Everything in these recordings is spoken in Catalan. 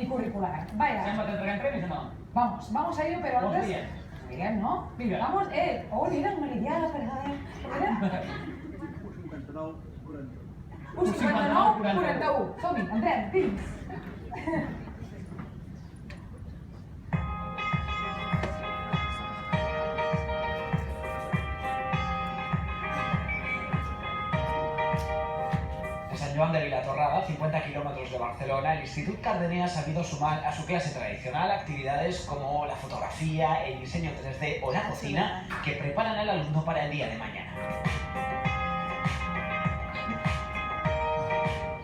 curricular. Vaya. ¿Se te entregan premios o no? Vamos a ello, pero antes... Bien, ¿no? Vinga. Vamos, mira, un meridià, espera. Un 59, 41. Som-hi, entrem, dins. De Sant Joan de Vilatorrada, 50 kilómetros de Barcelona, el Institut Cardener ha sabido sumar a su clase tradicional actividades como la fotografía, el diseño 3D o la cocina que preparan al alumno para el día de mañana.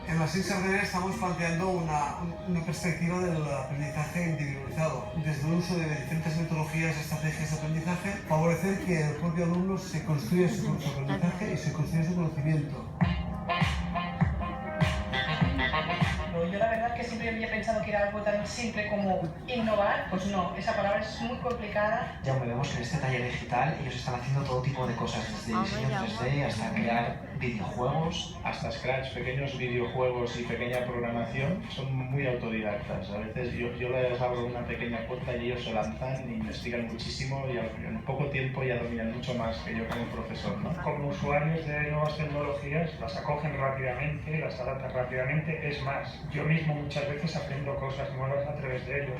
En la SINS Cardener estamos planteando una perspectiva del aprendizaje individualizado, desde el uso de diferentes metodologías y estrategias de aprendizaje, favorecer que el propio alumno se construya su aprendizaje y se construya su conocimiento. Yo la verdad que siempre había pensado que era algo tan simple como innovar, pues no, esa palabra es muy complicada. Ya vemos que en este taller digital ellos están haciendo todo tipo de cosas, desde diseño 3D hasta crear videojuegos. Hasta Scratch, pequeños videojuegos y pequeña programación, son muy autodidactas. A veces yo les abro una pequeña puerta y ellos se lanzan y investigan muchísimo y en poco tiempo ya dominan mucho más que yo como profesor, ¿no? Como usuarios de nuevas tecnologías, las acogen rápidamente, las adaptan rápidamente. Es más, yo mismo muchas veces aprendo cosas nuevas a través de ellos.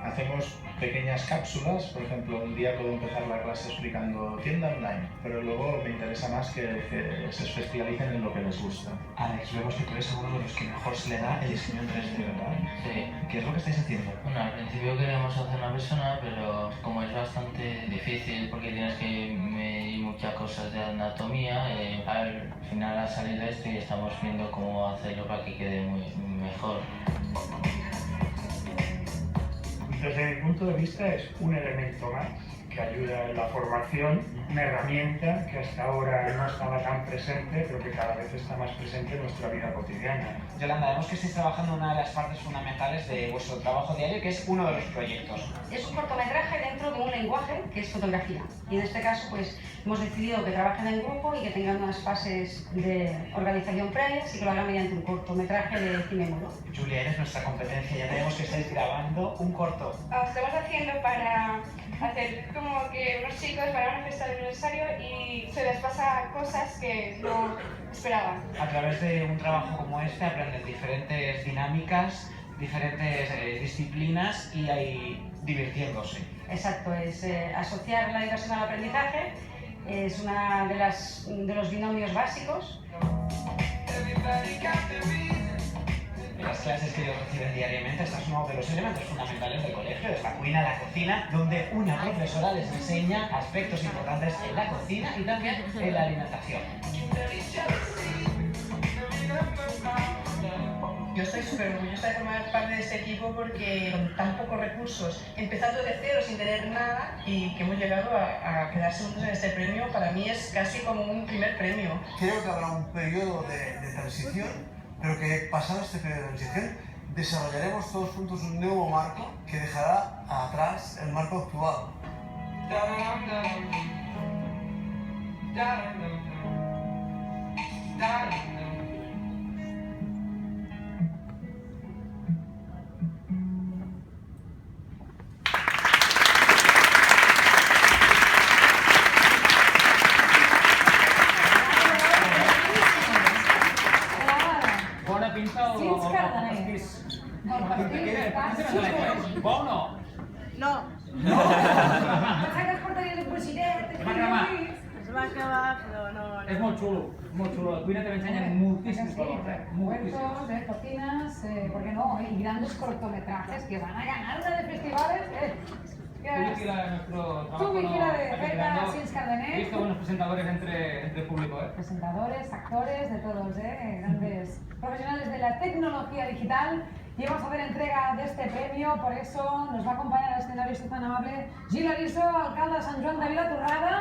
Hacemos pequeñas cápsulas, por ejemplo, un día puedo empezar la clase explicando tienda online, pero luego me interesa más que se especialicen en lo que les gusta. Alex, vemos que tú eres uno de los que mejor se le da el diseño 3D, ¿verdad? Sí. ¿Qué es lo que estáis haciendo? Bueno, al principio queríamos hacer una persona, pero como es bastante difícil porque tienes que medir muchas cosas de anatomía, al final ha salido esto y estamos viendo cómo hacerlo para que quede mejor. Desde mi punto de vista es un elemento más que ayuda en la formación, una herramienta que hasta ahora no estaba tan presente, pero que cada vez está más presente en nuestra vida cotidiana. Yolanda, vemos que estáis trabajando en una de las partes fundamentales de vuestro trabajo diario, que es uno de los proyectos. Es un cortometraje dentro de un lenguaje que es fotografía. Y en este caso, pues, hemos decidido que trabajen en grupo y que tengan unas fases de organización previas y que lo hagan mediante un cortometraje de cine mudo. Julia, eres nuestra competencia, ya tenemos que estáis grabando un corto. Estamos haciendo para hacer como que unos chicos van a una fiesta de aniversario y se les pasa cosas que no esperaban. A través de un trabajo como este aprendes diferentes dinámicas, diferentes disciplinas y ahí divirtiéndose. Exacto, es asociar la diversión al aprendizaje, es una de los binomios básicos. En las clases que ellos reciben diariamente, este es uno de los elementos fundamentales del colegio, es la cuina, la cocina, donde una profesora les enseña aspectos importantes en la cocina y también en la alimentación. Yo estoy súper orgullosa de formar parte de este equipo porque con tan pocos recursos, empezando de cero sin tener nada y que hemos llegado a quedar segundos en este premio, para mí es casi como un primer premio. Creo que habrá un periodo de transición, pero que pasado este periodo de transición desarrollaremos todos juntos un nuevo marco que dejará atrás el marco actual. Bona pinta o SINS Cardener. pastís? No, Bo o no? No. Pensava que els portaries un coixinet. Es va cremar. Es va acabar, però no. És molt xulo, és molt xulo. La cuina també ensenya moltíssims valors, moltíssims. Huertos, cocinas, ¿por qué no? Y grandes cortometrajes que van a ganar una de festivales. Tú vigila nuestro trabajo. Tú vigila de está cerca vigilando. SINS Cardener. He visto buenos presentadores entre el público, Presentadores, actores, de todos, grandes profesionales de la tecnología digital. Y vamos a hacer entrega de este premio, por eso nos va a acompañar al escenario este tan amable Gil Ariso, alcalde de Sant Joan de Vilatorrada.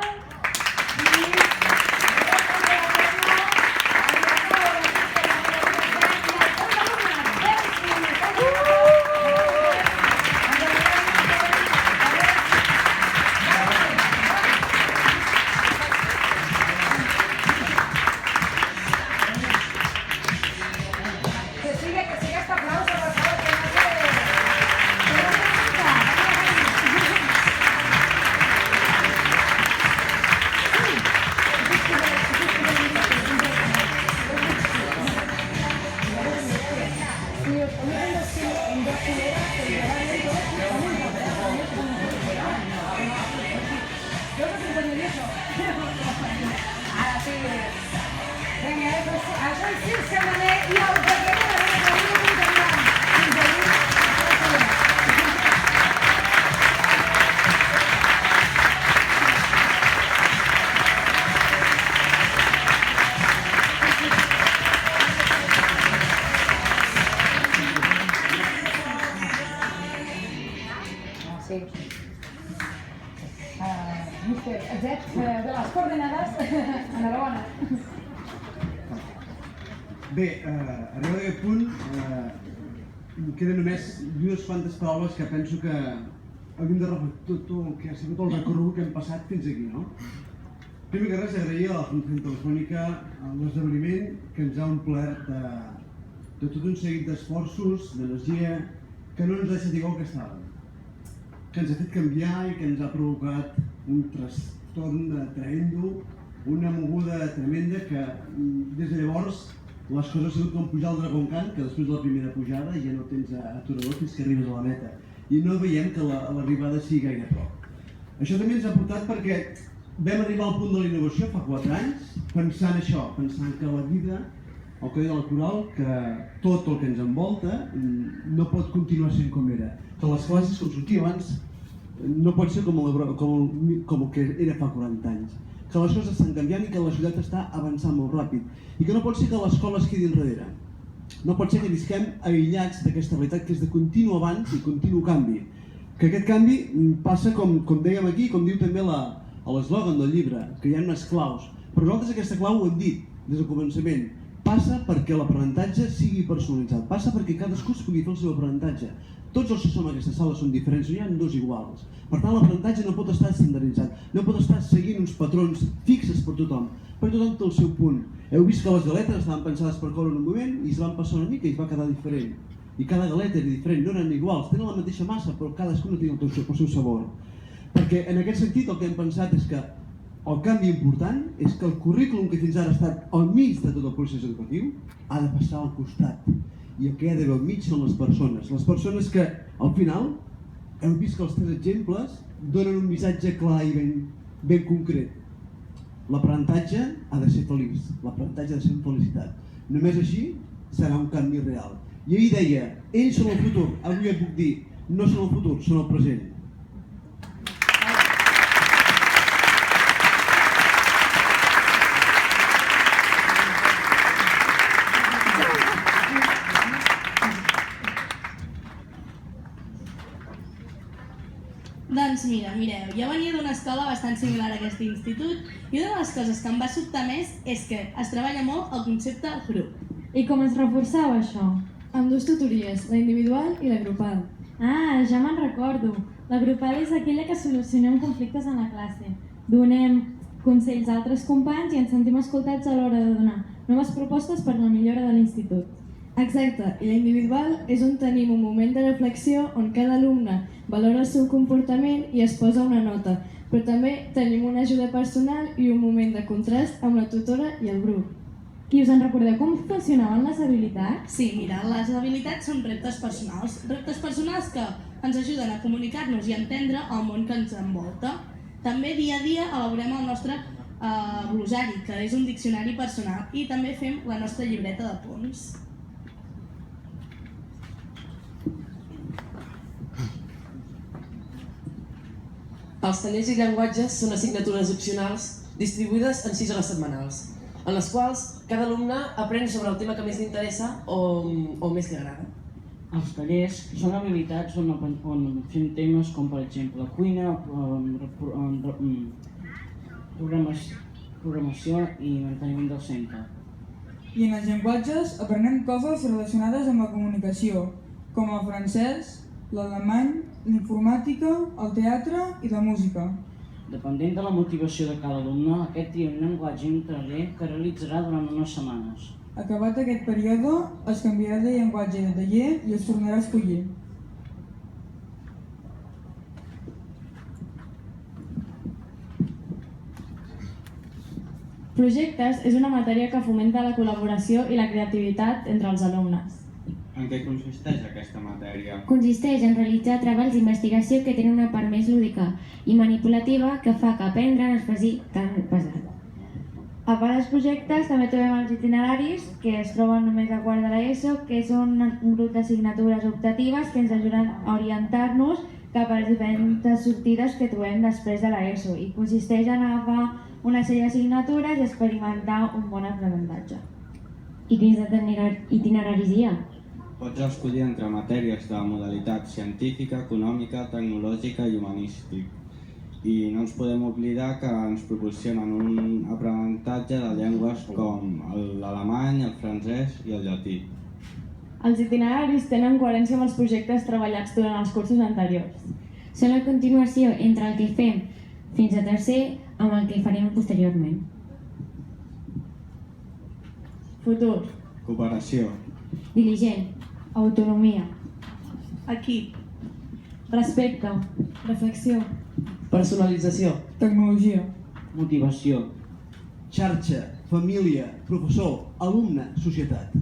Això és Circ Camaner i el president de la Catalunya. Mister Zet, de les coordenades, enhorabona. Bé, arribat a aquest punt, em queden només dues quantes paraules que penso que hauríem de reflectir tot el que ha sigut el recorregut que hem passat fins aquí, no? Primer que res, agrair a la Fundació Telefònica l'esdeveniment que ens ha omplert de tot un seguit d'esforços, d'energia, que no ens ha deixat igual que estàvem, que ens ha fet canviar i que ens ha provocat un trastorn tremendo, una moguda tremenda que des de llavors les coses han sigut com pujar al Dragon Khan, que després de la primera pujada ja no tens aturador fins que arribes a la meta i no veiem que l'arribada sigui gaire a prop. Això també ens ha portat perquè vam arribar al punt de la innovació fa 4 anys pensant això, pensant que la vida, el codi electoral, que tot el que ens envolta no pot continuar sent com era, que les classes, com sortia abans, no pot ser com el que era fa 40 anys, que les coses estan canviant i que la societat està avançant molt ràpid i que no pot ser que l'escola es quedi enrere. No pot ser que visquem aïllats d'aquesta realitat que és de continu avanç i continu canvi. Que aquest canvi passa, com dèiem aquí, com diu també l'eslògan del llibre, que hi ha unes claus. Però nosaltres aquesta clau ho hem dit des del començament. Passa perquè l'aprenentatge sigui personalitzat, passa perquè cadascú es pugui fer el seu aprenentatge. Tots els que som en aquesta sala són diferents, no hi ha dos iguals. Per tant, l'aprenentatge no pot estar estandarditzat, no pot estar seguint uns patrons fixes per tothom, perquè tothom té el seu punt. Heu vist que les galetes estaven pensades per córrer en un moment i es van passar una mica i es va quedar diferent. I cada galeta era diferent, no eren iguals, tenen la mateixa massa, però cadascuna té el seu sabor. Perquè en aquest sentit el que hem pensat és que el canvi important és que el currículum que fins ara ha estat al mig de tot el procés educatiu ha de passar al costat. I el que hi ha d'haver al mig són les persones que al final heu vist que els 3 exemples donen un missatge clar i ben concret. L'aprenentatge ha de ser feliç, l'aprenentatge ha de ser amb felicitat. Només així serà un canvi real. I ahir deia, ells són el futur, avui et puc dir, no són el futur, són el present. Doncs mira, mireu, jo venia d'una escola bastant similar a aquest institut i una de les coses que em va sobtar més és que es treballa molt el concepte grup. I com es reforçava això? Amb 2 tutories, la individual i la grupal. Ah, ja me'n recordo. La grupal és aquella que solucionem conflictes en la classe. Donem consells a altres companys i ens sentim escoltats a l'hora de donar noves propostes per la millora de l'institut. Exacte, i la individual és on tenim un moment de reflexió on cada alumne valora el seu comportament i es posa una nota, però també tenim una ajuda personal i un moment de contrast amb la tutora i el grup. I us en recordeu com funcionaven les habilitats? Sí, mira, les habilitats són reptes personals que ens ajuden a comunicar-nos i a entendre el món que ens envolta. També dia a dia elaborem el nostre glosari, que és un diccionari personal, i també fem la nostra llibreta de punts. Els tallers i llenguatges són assignatures opcionals distribuïdes en 6 hores setmanals, en les quals cada alumne aprèn sobre el tema que més li interessa o més li agrada. Els tallers són habilitats on fem temes com, per exemple, cuina, programació i manteniment del centre. I en els llenguatges aprenem coses relacionades amb la comunicació, com el francès, l'alemany, l'informàtica, el teatre i la música. Depenent de la motivació de cada alumne, aquest dia un llenguatge i un taller que realitzarà durant unes setmanes. Acabat aquest període, es canviarà de llenguatge de taller i es tornarà a escollir. Projectes és una matèria que fomenta la col·laboració i la creativitat entre els alumnes. En què consisteix aquesta matèria? Consisteix en realitzar treballs d'investigació que tenen una part més lúdica i manipulativa que fa que aprendre no es faci tan pesat. A part dels projectes també trobem els itineraris, que es troben només a quart de l'ESO, que són un grup d'assignatures optatives que ens ajuden a orientar-nos cap a les diferents sortides que trobem després de l'ESO i consisteix en agafar una sèrie d'assignatures i experimentar un bon aprenentatge. I quins itineraris hi ha? Pots escollir entre matèries de modalitat científica, econòmica, tecnològica i humanístic. I no ens podem oblidar que ens proporcionen un aprenentatge de llengües com l'alemany, el francès i el llatí. Els itineraris tenen coherència amb els projectes treballats durant els cursos anteriors. Són la continuació entre el que fem fins a tercer amb el que farem posteriorment. Futur. Cooperació. Diligent. Autonomia. Equip. Respecte. Reflexió. Personalització. Tecnologia. Motivació. Xarxa, família, professor, alumne, societat.